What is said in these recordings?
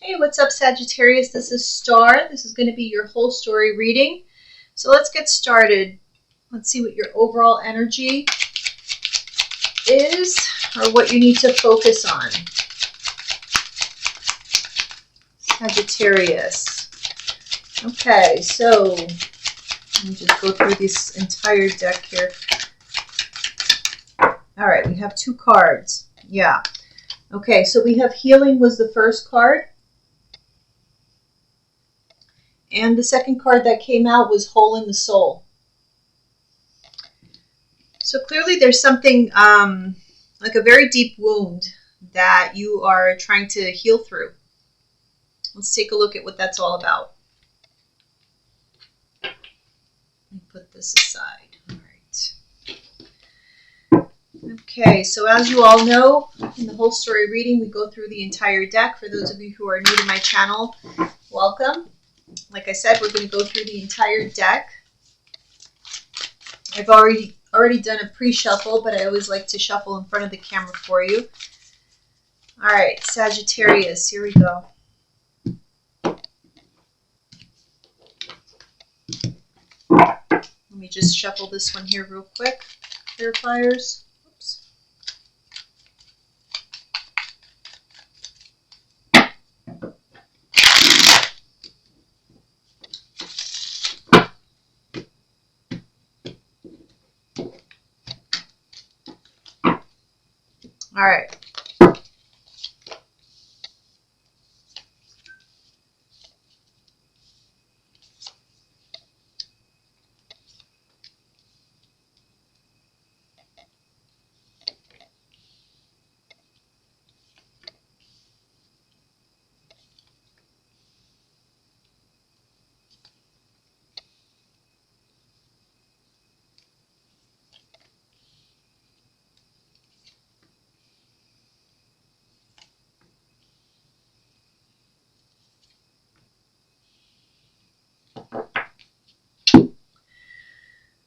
Hey, what's up, Sagittarius? This is Star. This is going to be your whole story reading. So let's get started. Let's see what your overall energy is, or what you need to focus on. Sagittarius. Okay, so let me just go through this entire deck here. All right, we have two cards. Yeah. Okay, so we have healing was the first card. And the second card that came out was hole in the soul. So clearly there's something like a very deep wound that you are trying to heal through. Let's take a look at what that's all about. Let me put this aside. All right. Okay, so as you all know, in the whole story reading, we go through the entire deck. For those of you who are new to my channel, welcome. Like I said, we're going to go through the entire deck. I've already done a pre-shuffle, but I always like to shuffle in front of the camera for you. All right, Sagittarius, here we go. Let me just shuffle this one here real quick. Clarifiers. Oops. All right.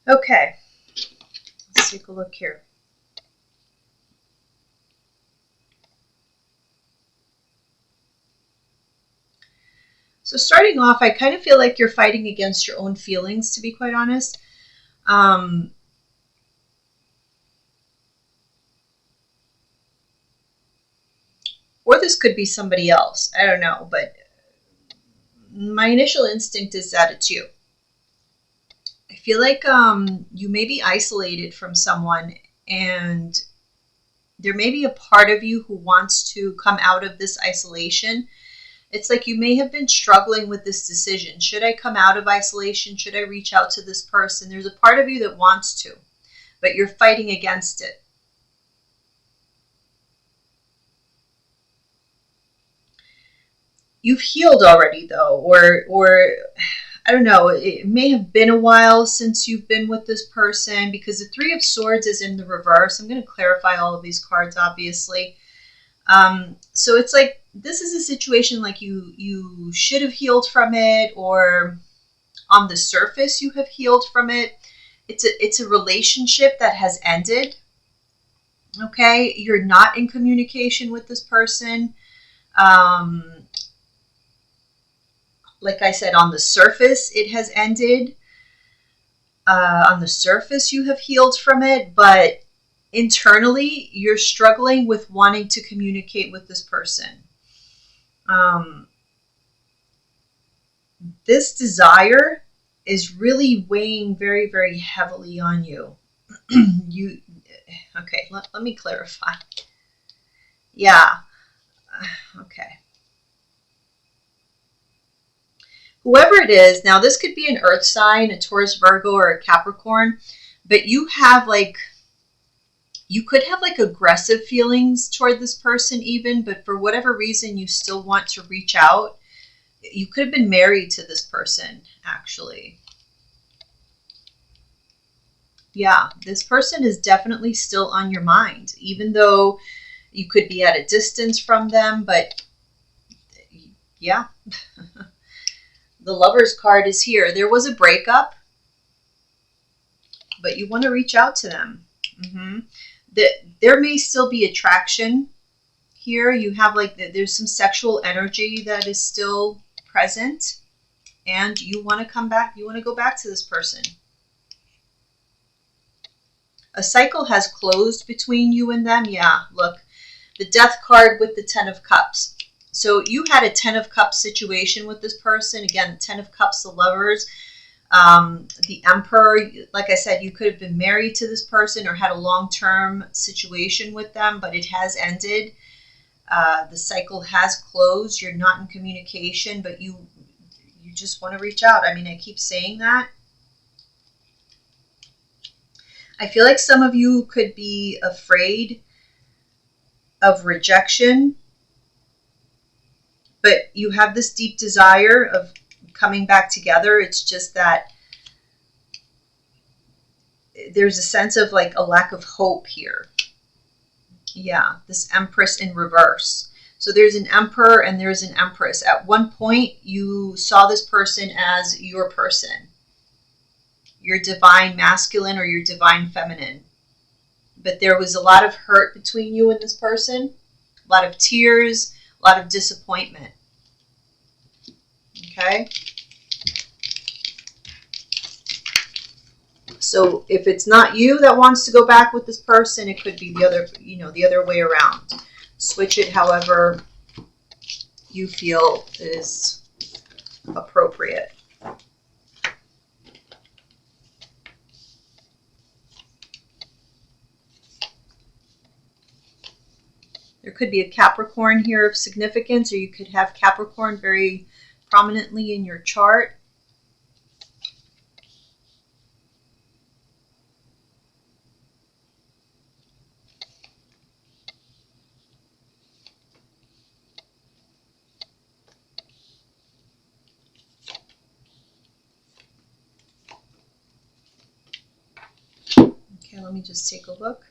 Okay, let's take a look here. So starting off, I kind of feel like you're fighting against your own feelings, to be quite honest. Or this could be somebody else. I don't know, but my initial instinct is that it's you. I feel like you may be isolated from someone, and there may be a part of you who wants to come out of this isolation. It's like you may have been struggling with this decision. Should I come out of isolation? Should I reach out to this person? There's a part of you that wants to, but you're fighting against it. You've healed already, though, or I don't know, it may have been a while since you've been with this person, because the Three of Swords is in the reverse. I'm going to clarify all of these cards, obviously. So it's like this is a situation like you should have healed from it, or on the surface you have healed from it. It's a relationship that has ended. Okay, you're not in communication with this person. Like I said, on the surface, it has ended. On the surface, you have healed from it, but internally, you're struggling with wanting to communicate with this person. This desire is really weighing very, very heavily on you. Okay, let me clarify. Yeah, okay. Whoever it is, now this could be an earth sign, a Taurus, Virgo, or a Capricorn, but you could have like aggressive feelings toward this person even, but for whatever reason you still want to reach out. You could have been married to this person, actually. Yeah, this person is definitely still on your mind, even though you could be at a distance from them, but yeah. The Lover's card is here. There was a breakup, but you want to reach out to them. There may still be attraction here. You have like, there's some sexual energy that is still present, and you want to come back. You want to go back to this person. A cycle has closed between you and them. Yeah, look, the Death card with the Ten of Cups. So you had a Ten of Cups situation with this person. Again, Ten of Cups, the Lovers. The Emperor, like I said, you could have been married to this person or had a long-term situation with them, but it has ended. The cycle has closed. You're not in communication, but you just want to reach out. I mean, I keep saying that. I feel like some of you could be afraid of rejection, but you have this deep desire of coming back together. It's just that there's a sense of like a lack of hope here. Yeah, this Empress in reverse. So there's an Emperor and there's an Empress. At one point, you saw this person as your person, your divine masculine or your divine feminine. But there was a lot of hurt between you and this person, a lot of tears, a lot of disappointment. Okay? So if it's not you that wants to go back with this person, it could be the other, the other way around. Switch it however you feel is appropriate. There could be a Capricorn here of significance, or you could have Capricorn very prominently in your chart. Okay, let me just take a look.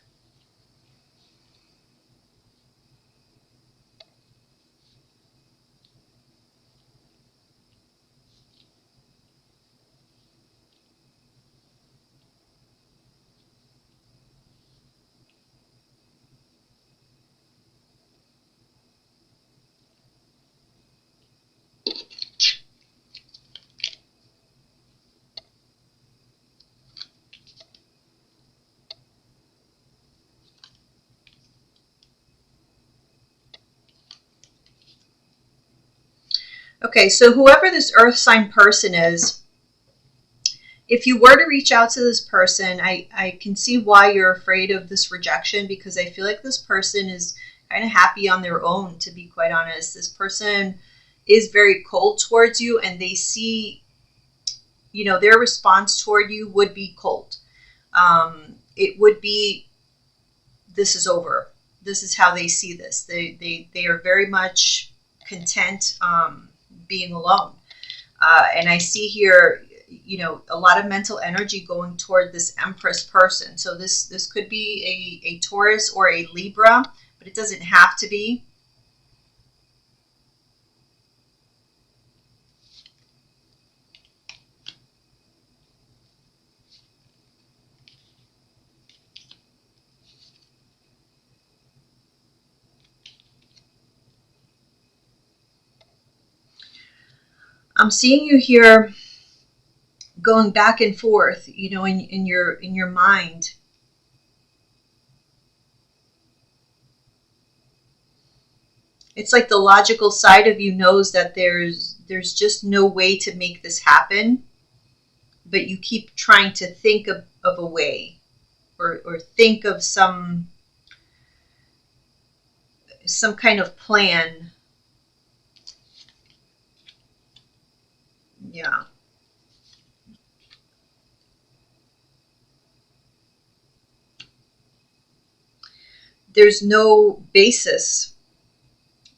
Okay, so whoever this earth sign person is, if you were to reach out to this person, I can see why you're afraid of this rejection, because I feel like this person is kind of happy on their own, to be quite honest. This person is very cold towards you, and they see, their response toward you would be cold. It would be, this is over. This is how they see this. They are very much content being alone. And I see here, a lot of mental energy going toward this Empress person. So this could be a Taurus or a Libra, but it doesn't have to be. I'm seeing you here going back and forth, in your mind. It's like the logical side of you knows that there's just no way to make this happen, but you keep trying to think of a way, or think of some kind of plan. Yeah. There's no basis.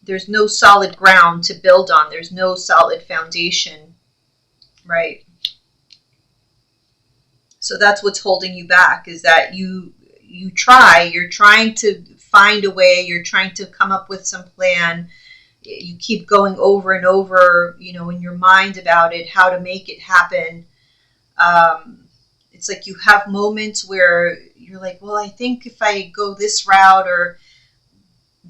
There's no solid ground to build on. There's no solid foundation, right? So that's what's holding you back, is that you're trying to find a way, you're trying to come up with some plan. You keep going over and over, in your mind about it, how to make it happen. It's like you have moments where you're like, well, I think if I go this route,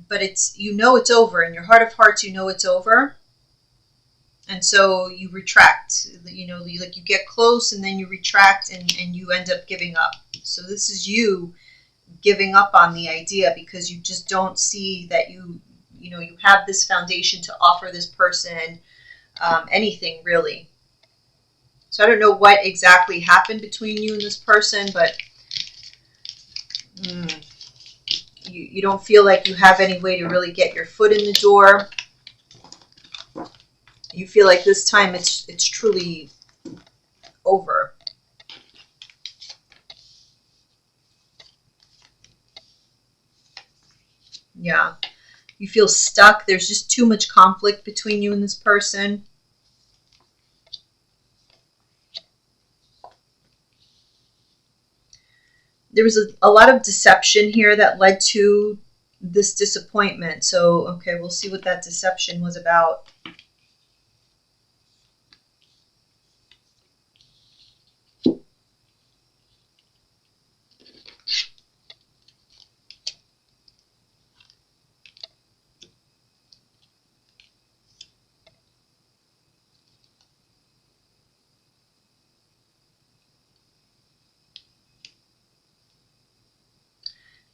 but it's, you know, it's over. In your heart of hearts, you know it's over. And so you retract, you know, you get close and then you retract, and you end up giving up. So this is you giving up on the idea because you just don't see that you know, you have this foundation to offer this person anything really. So I don't know what exactly happened between you and this person, but you don't feel like you have any way to really get your foot in the door. You feel like this time it's truly over. Yeah. You feel stuck. There's just too much conflict between you and this person. There was a lot of deception here that led to this disappointment. So, okay, we'll see what that deception was about.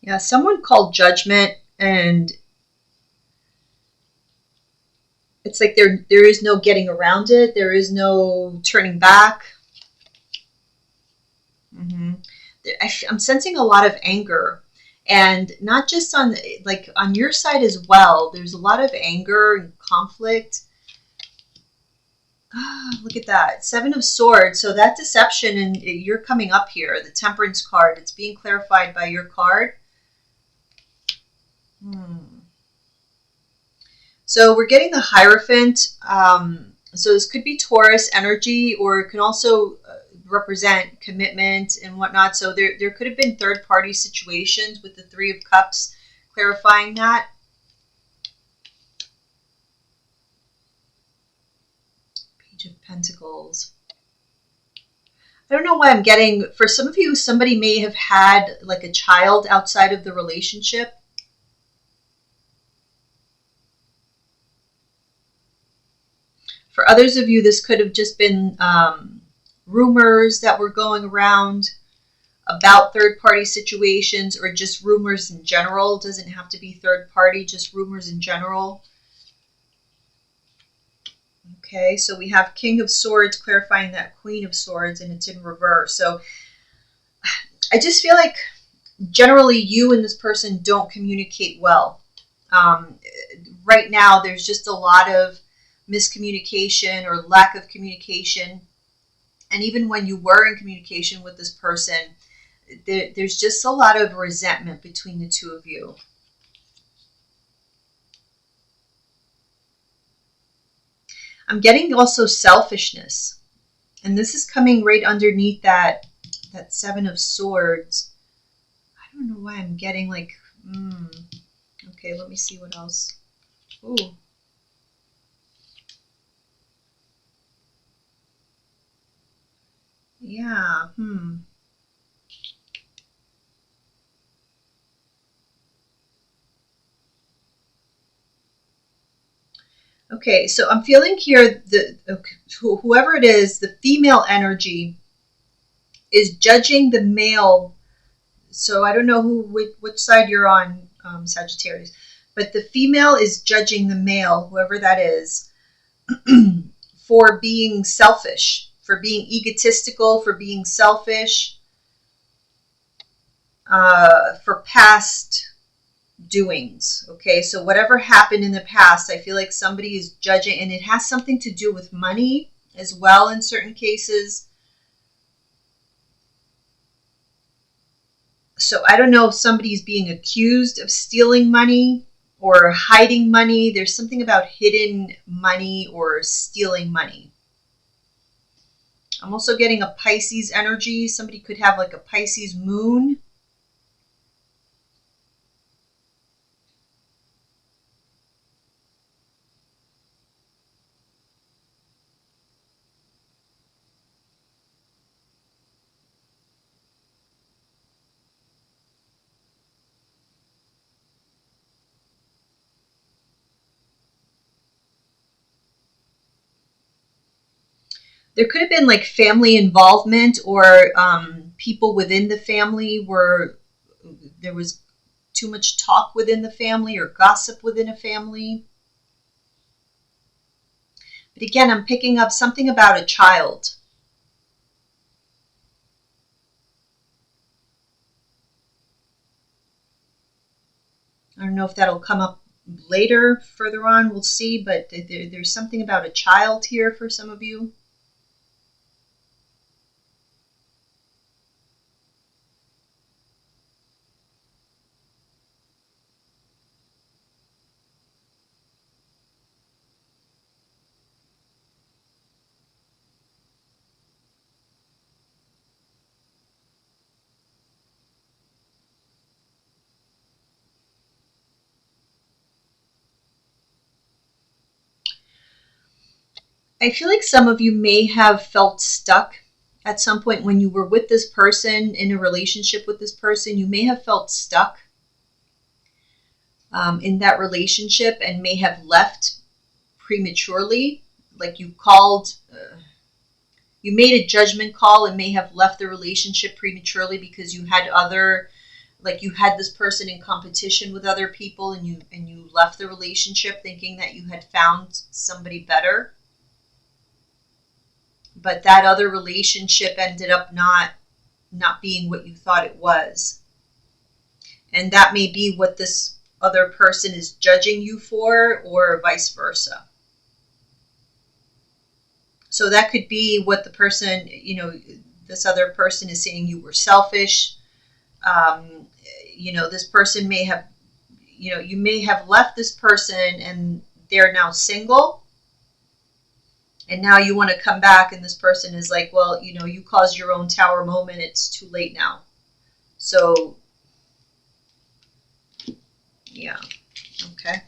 Yeah, someone called judgment, and it's like there is no getting around it. There is no turning back. Mm-hmm. I'm sensing a lot of anger, and not just on, like, on your side as well. There's a lot of anger and conflict. Look at that. Seven of Swords. So that deception, and you're coming up here. The Temperance card. It's being clarified by your card. So we're getting the Hierophant. So this could be Taurus energy, or it can also represent commitment and whatnot. So there could have been third-party situations with the Three of Cups clarifying that. Page of Pentacles. I don't know why I'm getting, for some of you, somebody may have had like a child outside of the relationship. For others of you, this could have just been rumors that were going around about third-party situations, or just rumors in general. It doesn't have to be third-party, just rumors in general. Okay, so we have King of Swords clarifying that Queen of Swords, and it's in reverse. So I just feel like generally you and this person don't communicate well. Right now, there's just a lot of miscommunication or lack of communication. And even when you were in communication with this person, there's just a lot of resentment between the two of you. I'm getting also selfishness. And this is coming right underneath that Seven of Swords. I don't know why I'm getting like, okay, let me see what else. Ooh. Yeah, Okay, so I'm feeling here whoever it is, the female energy is judging the male. So I don't know which side you're on, Sagittarius, but the female is judging the male, whoever that is, for being selfish, for being egotistical, for being selfish, for past doings. Okay, so whatever happened in the past, I feel like somebody is judging, and it has something to do with money as well in certain cases. So I don't know if somebody's being accused of stealing money or hiding money. There's something about hidden money or stealing money. I'm also getting a Pisces energy. Somebody could have like a Pisces moon. There could have been like family involvement, or people within the family were, there was too much talk within the family or gossip within a family. But again, I'm picking up something about a child. I don't know if that'll come up later, further on, we'll see, but there's something about a child here for some of you. I feel like some of you may have felt stuck at some point when you were with this person, in a relationship with this person. You may have felt stuck in that relationship and may have left prematurely. Like you called, you made a judgment call and may have left the relationship prematurely because you had other, like you had this person in competition with other people, and you left the relationship thinking that you had found somebody better. But that other relationship ended up not being what you thought it was. And that may be what this other person is judging you for, or vice versa. So that could be what the person, this other person is saying you were selfish. This person may have, you may have left this person and they're now single. And now you want to come back, and this person is like, well, you caused your own tower moment. It's too late now. So, yeah. Okay.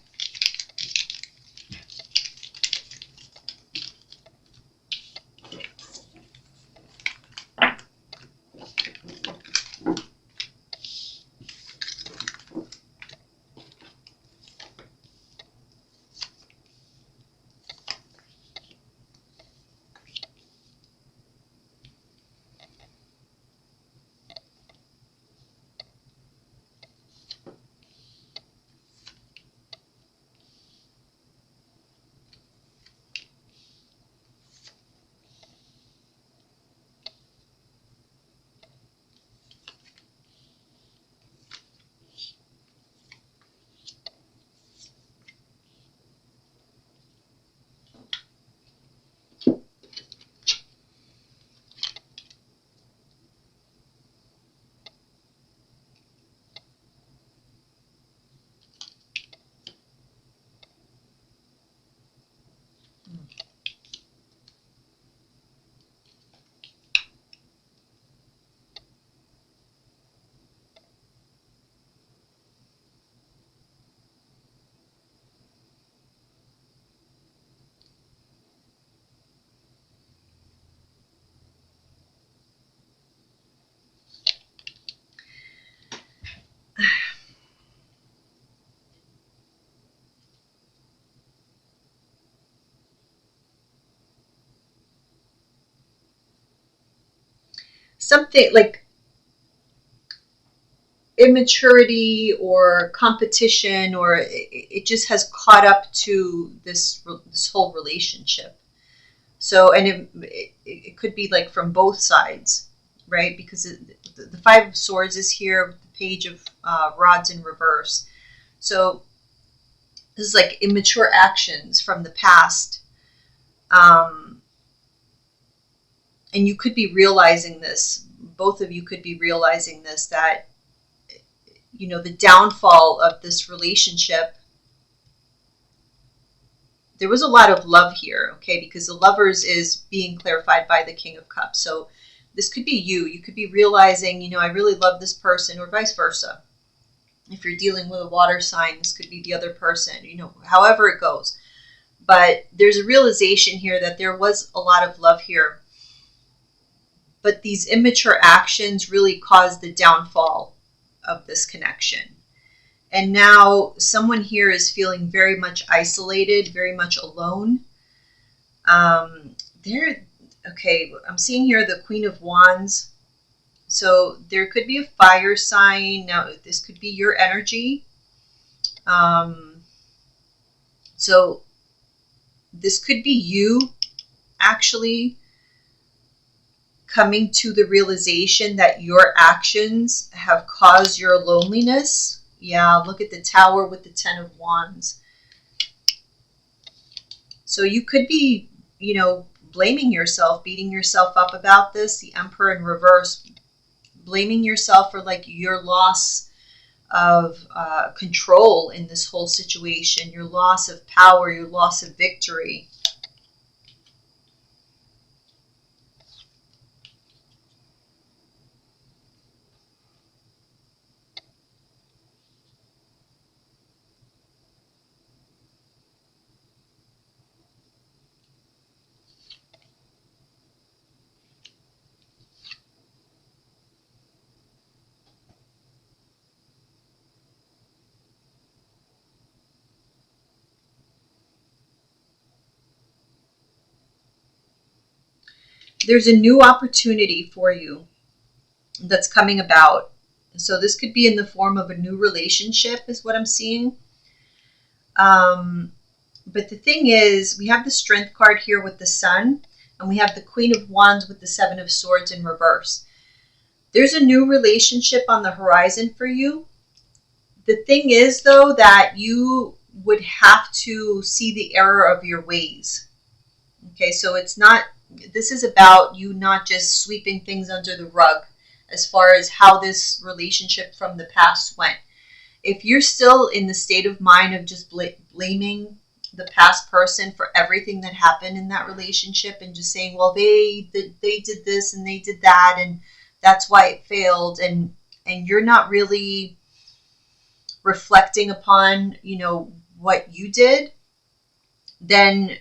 Something like immaturity or competition, or it just has caught up to this whole relationship. So, and it could be like from both sides, right? Because the Five of Swords is here, the Page of Rods in reverse. So this is like immature actions from the past. And you could be realizing this, both of you could be realizing this, that, the downfall of this relationship, there was a lot of love here, okay? Because the Lovers is being clarified by the King of Cups. So this could be you. You could be realizing, I really love this person, or vice versa. If you're dealing with a water sign, this could be the other person, however it goes. But there's a realization here that there was a lot of love here. But these immature actions really caused the downfall of this connection. And now someone here is feeling very much isolated, very much alone. Okay, I'm seeing here the Queen of Wands. So there could be a fire sign. Now, this could be your energy. Um, so this could be you actually coming to the realization that your actions have caused your loneliness. Yeah, look at the Tower with the Ten of Wands. So you could be, blaming yourself, beating yourself up about this. The Emperor in reverse, blaming yourself for like your loss of control in this whole situation, your loss of power, your loss of victory. There's a new opportunity for you that's coming about. So this could be in the form of a new relationship, is what I'm seeing. But the thing is, we have the Strength card here with the Sun, and we have the Queen of Wands with the Seven of Swords in reverse. There's a new relationship on the horizon for you. The thing is, though, that you would have to see the error of your ways. Okay, so this is about you not just sweeping things under the rug as far as how this relationship from the past went. If you're still in the state of mind of just blaming the past person for everything that happened in that relationship and just saying, well, they did this and they did that and that's why it failed, and you're not really reflecting upon, what you did, then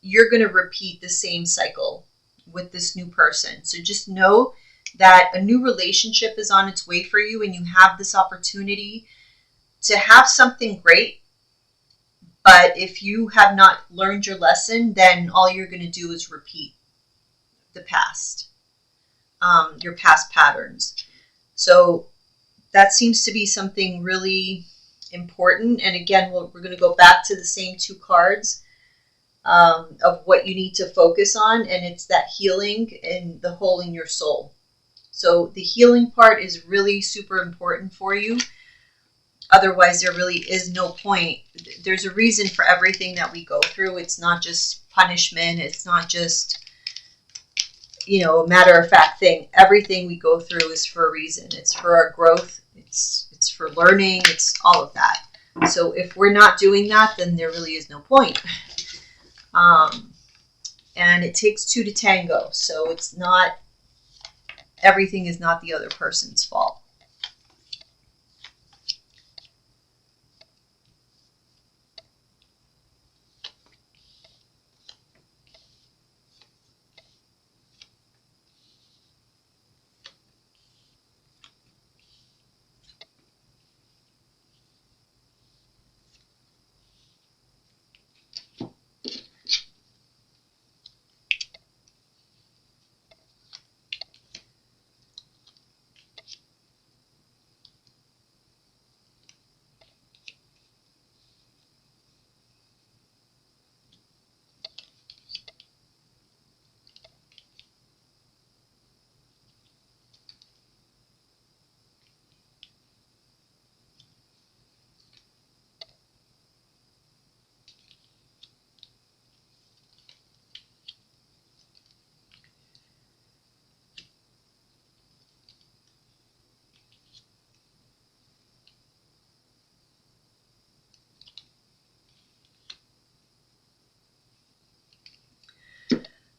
you're going to repeat the same cycle with this new person. So just know that a new relationship is on its way for you, and you have this opportunity to have something great. But if you have not learned your lesson, then all you're going to do is repeat the past, your past patterns. So that seems to be something really important. And again, we're going to go back to the same two cards of what you need to focus on. And it's that healing and the hole in your soul. So the healing part is really super important for you. Otherwise, there really is no point. There's a reason for everything that we go through. It's not just punishment. It's not just, a matter-of-fact thing. Everything we go through is for a reason. It's for our growth. It's for learning. It's all of that. So if we're not doing that, then there really is no point. And it takes two to tango. So it's not, everything is not the other person's fault.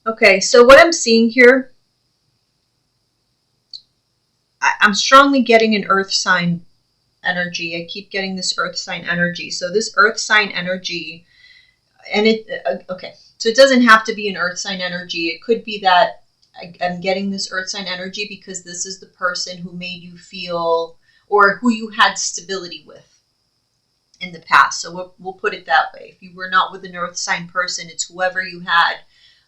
Okay, so what I'm seeing here, I'm strongly getting an earth sign energy. I keep getting this earth sign energy. So this earth sign energy, and okay, so it doesn't have to be an earth sign energy. It could be that I'm getting this earth sign energy because this is the person who made you feel, or who you had stability with in the past. So we'll put it that way. If you were not with an earth sign person, it's whoever you had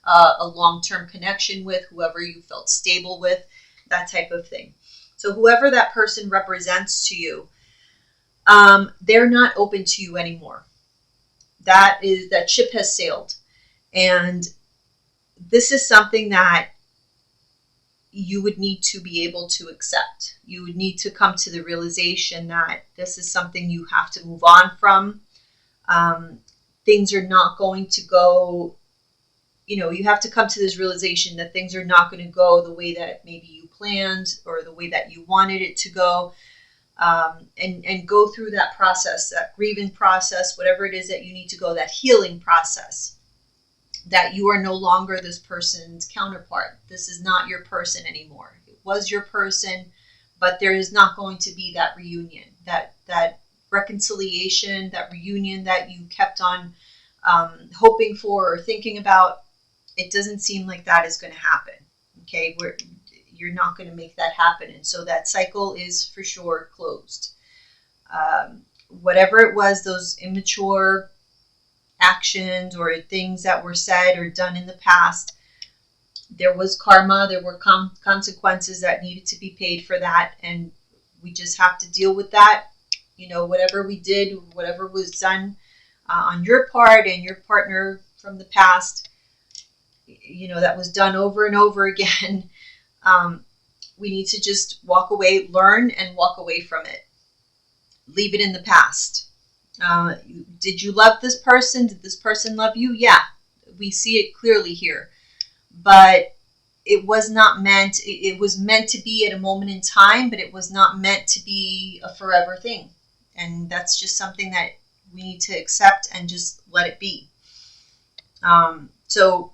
a long-term connection with, whoever you felt stable with, that type of thing. So whoever that person represents to you, they're not open to you anymore. That ship has sailed. And this is something that you would need to be able to accept. You would need to come to the realization that this is something you have to move on from. Things are not going to go, you have to come to this realization that things are not going to go the way that maybe you planned or the way that you wanted it to go. And go through that process, that grieving process, whatever it is that you need to go, that healing process, that you are no longer this person's counterpart. This is not your person anymore. It was your person, but there is not going to be that reunion, that reconciliation, that reunion that you kept on hoping for or thinking about. It doesn't seem like that is going to happen. Okay, you're not going to make that happen. And so that cycle is for sure closed. Whatever it was, those immature actions or things that were said or done in the past, there was karma, there were consequences that needed to be paid for that. And we just have to deal with that. Whatever we did, whatever was done on your part and your partner from the past, that was done over and over again. We need to just walk away, learn, and walk away from it. Leave it in the past. Did you love this person? Did this person love you? Yeah, we see it clearly here. But it was not meant, it was meant to be at a moment in time, but it was not meant to be a forever thing. And that's just something that we need to accept and just let it be. So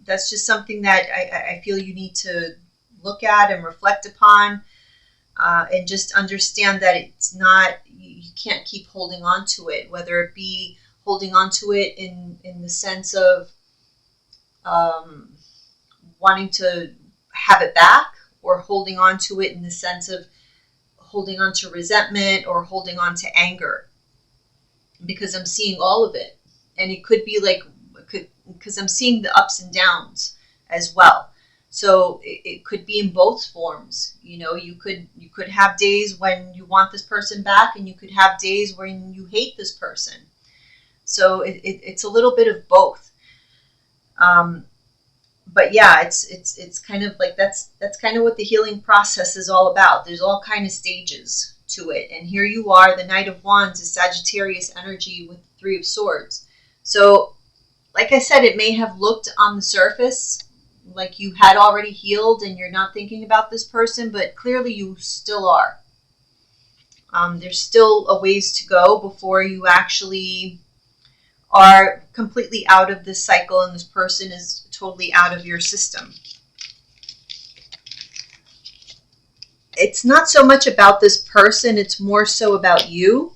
that's just something that I feel you need to look at and reflect upon, and just understand that it's not, you can't keep holding on to it, whether it be holding on to it in the sense of wanting to have it back, or holding on to it in the sense of holding on to resentment or holding on to anger, because I'm seeing all of it. And it could be because I'm seeing the ups and downs as well. So it could be in both forms. You could have days when you want this person back, and you could have days when you hate this person. So it's a little bit of both. But yeah, it's kind of like that's kind of what the healing process is all about. There's all kind of stages to it. And here you are, the Knight of Wands is Sagittarius energy with the Three of Swords. So like I said, it may have looked on the surface like you had already healed and you're not thinking about this person, but clearly you still are. There's still a ways to go before you actually are completely out of this cycle and this person is totally out of your system. It's not so much about this person, it's more so about you.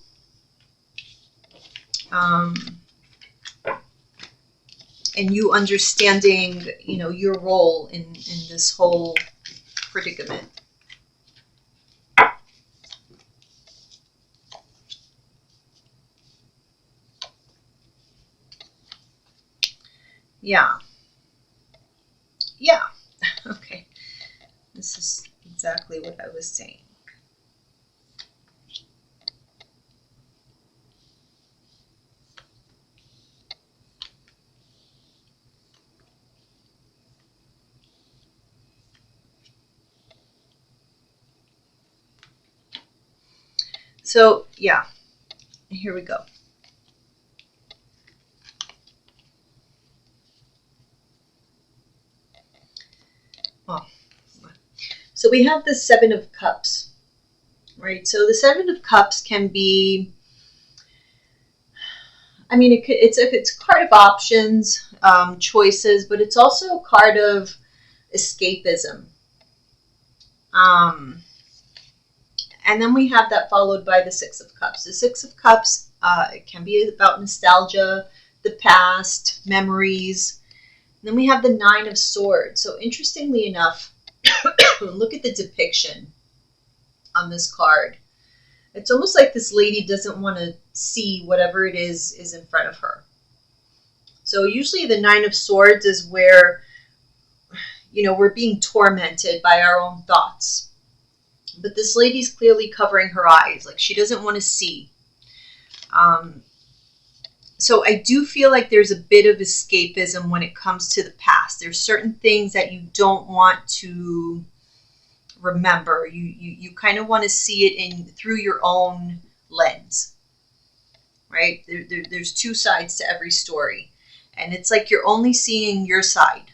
And you understanding, your role in this whole predicament. Yeah. Okay. This is exactly what I was saying. So, yeah, here we go. So we have the Seven of Cups, right? So the Seven of Cups can be, it's a card of options, choices, but it's also a card of escapism. And then we have that followed by the Six of Cups. The Six of Cups, it can be about nostalgia, the past, memories. And then we have the Nine of Swords. So interestingly enough, look at the depiction on this card. It's almost like this lady doesn't want to see whatever it is in front of her. So usually the Nine of Swords is where, you know, we're being tormented by our own thoughts. But this lady's clearly covering her eyes, like she doesn't want to see. So I do feel like there's a bit of escapism when it comes to the past. There's certain things that you don't want to remember. You kind of want to see it through your own lens, right? There's two sides to every story. And it's like you're only seeing your side.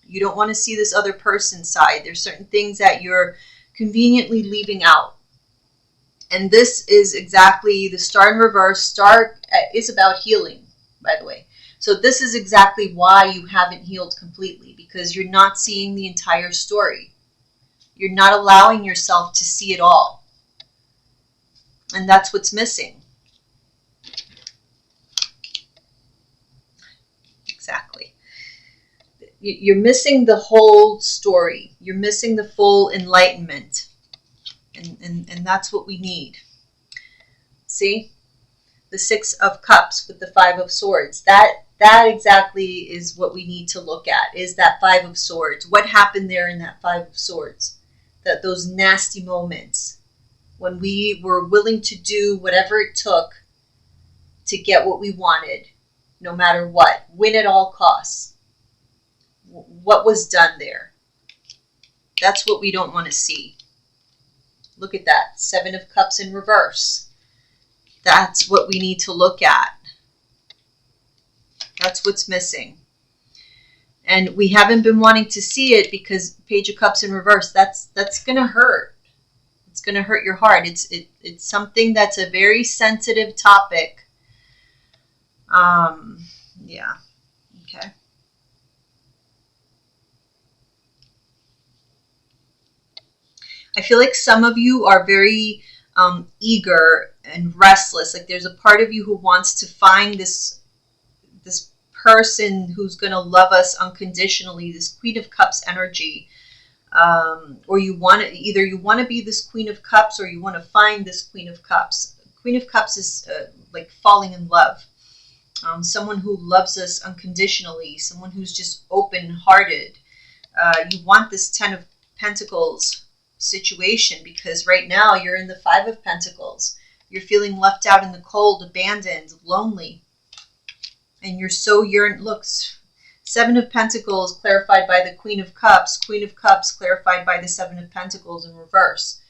You don't want to see this other person's side. There's certain things that you're conveniently leaving out. And this is exactly the Star in reverse. Star is about healing, by the way. So this is exactly why you haven't healed completely, because you're not seeing the entire story. You're not allowing yourself to see it all. And that's what's missing. Exactly. You're missing the whole story. You're missing the full enlightenment. And that's what we need. See? The Six of Cups with the Five of Swords. That exactly is what we need to look at, is that Five of Swords. What happened there in that Five of Swords? Those nasty moments when we were willing to do whatever it took to get what we wanted, no matter what. Win at all costs. What was done there? That's what we don't want to see. Look at that. Seven of Cups in reverse. That's what we need to look at. That's what's missing. And we haven't been wanting to see it because Page of Cups in reverse, that's going to hurt. It's going to hurt your heart. It's something that's a very sensitive topic. Yeah. Okay. I feel like some of you are very eager and restless. Like there's a part of you who wants to find this person who's going to love us unconditionally, this Queen of Cups energy. Or you want to, either you want to be this Queen of Cups or you want to find this Queen of Cups. Queen of Cups is like falling in love. Someone who loves us unconditionally, someone who's just open-hearted. You want this Ten of Pentacles situation, because right now you're in the Five of Pentacles. You're feeling left out in the cold, abandoned, lonely, and you're so looks. Seven of Pentacles clarified by the Queen of Cups. Queen of Cups clarified by the Seven of Pentacles in reverse.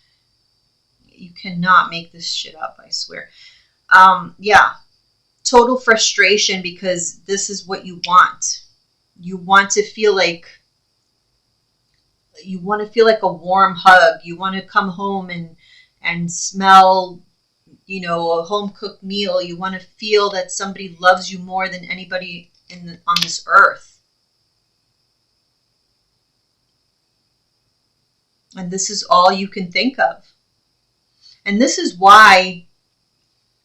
You cannot make this shit up, I swear. Yeah, total frustration, because this is what you want. You want to feel like a warm hug. You want to come home and smell, you know, a home-cooked meal. You want to feel that somebody loves you more than anybody on this earth. And this is all you can think of. And this is why,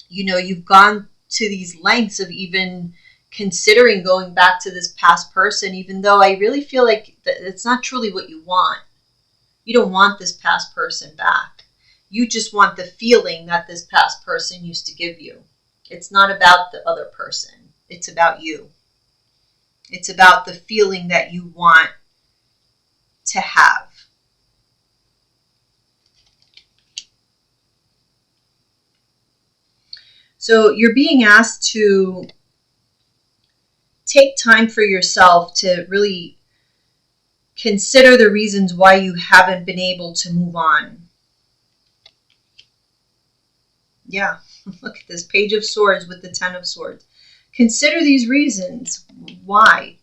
you know, you've gone to these lengths of even considering going back to this past person, even though I really feel like it's not truly what you want. You don't want this past person back. You just want the feeling that this past person used to give you. It's not about the other person. It's about you. It's about the feeling that you want to have. So you're being asked to take time for yourself to really consider the reasons why you haven't been able to move on. Yeah, look at this Page of Swords with the Ten of Swords. Consider these reasons. Why?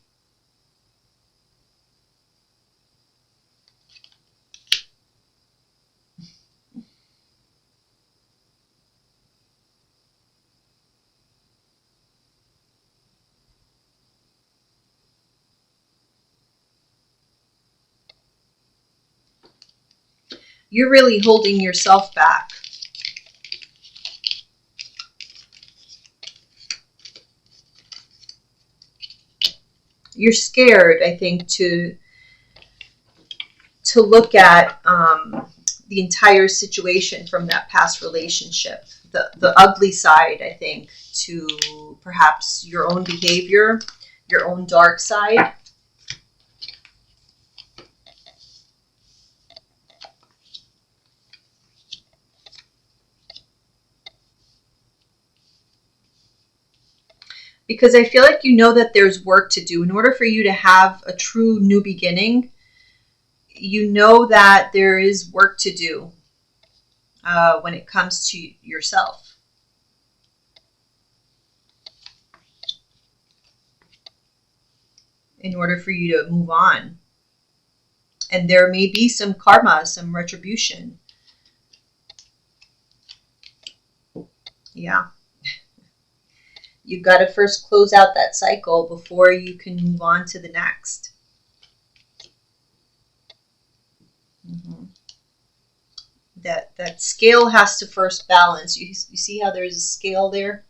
You're really holding yourself back. You're scared, I think, to look at the entire situation from that past relationship. The ugly side, I think, to perhaps your own behavior, your own dark side. Because I feel like you know that there's work to do. In order for you to have a true new beginning, you know that there is work to do when it comes to yourself. In order for you to move on. And there may be some karma, some retribution. Yeah. You've got to first close out that cycle before you can move on to the next. Mm-hmm. That scale has to first balance. You see how there's a scale there?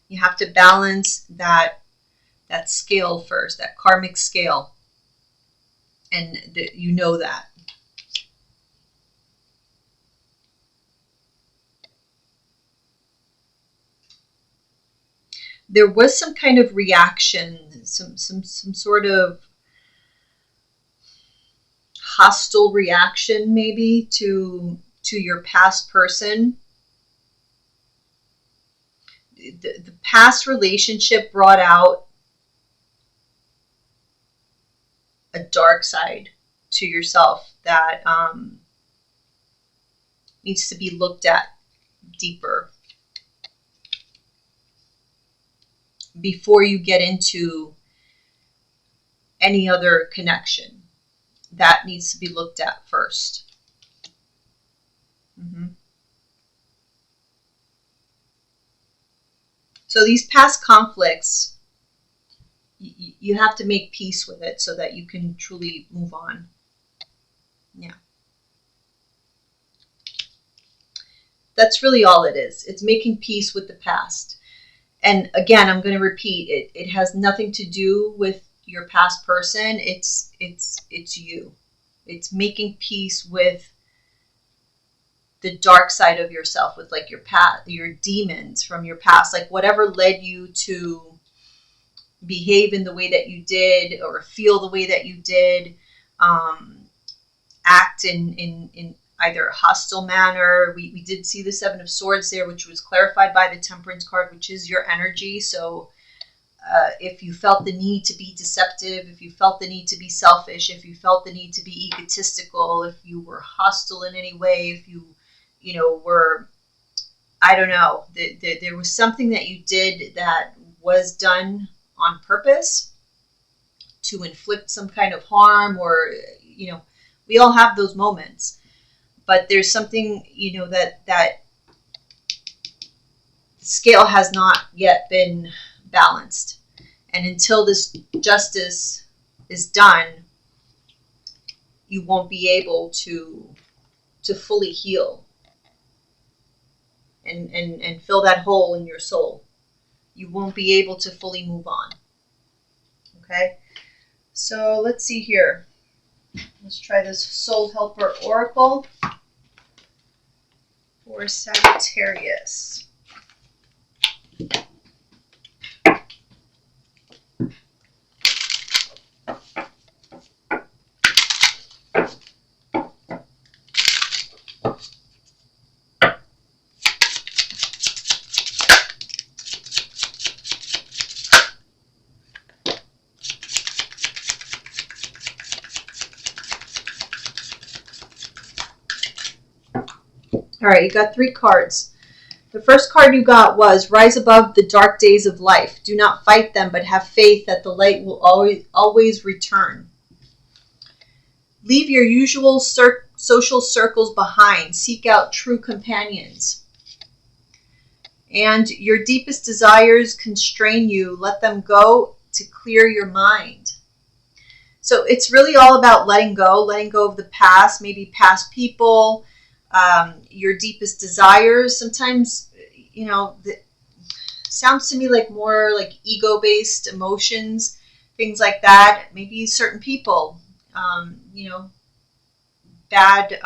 You have to balance that scale first, that karmic scale. And you know that. There was some kind of reaction, some sort of hostile reaction maybe to your past person. The past relationship brought out a dark side to yourself that needs to be looked at deeper before you get into any other connection. That needs to be looked at first. Mm-hmm. So these past conflicts, you have to make peace with it so that you can truly move on. Yeah. That's really all it is. It's making peace with the past. And again, I'm going to repeat, it has nothing to do with your past person. It's you. It's making peace with the dark side of yourself, with like your past, your demons from your past, like whatever led you to behave in the way that you did or feel the way that you did, act in either a hostile manner. We did see the Seven of Swords there, which was clarified by the Temperance card, which is your energy. So if you felt the need to be deceptive, if you felt the need to be selfish, if you felt the need to be egotistical, if you were hostile in any way, if you were, I don't know, there was something that you did that was done on purpose to inflict some kind of harm, or, we all have those moments. But there's something, that scale has not yet been balanced. And until this justice is done, you won't be able to fully heal and fill that hole in your soul. You won't be able to fully move on. Okay? So let's see here. Let's try this Soul Helper Oracle for Sagittarius. All right, you got 3 cards. The first card you got was Rise Above the Dark Days of Life. Do not fight them, but have faith that the light will always return. Leave your usual social circles behind. Seek out true companions. And your deepest desires constrain you. Let them go to clear your mind. So it's really all about letting go of the past, maybe past people, your deepest desires. Sometimes, sounds to me like more like ego-based emotions, things like that. Maybe certain people, bad,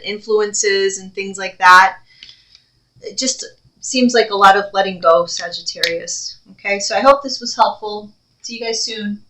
influences and things like that. Just seems like a lot of letting go, Sagittarius. Okay, so I hope this was helpful. See you guys soon.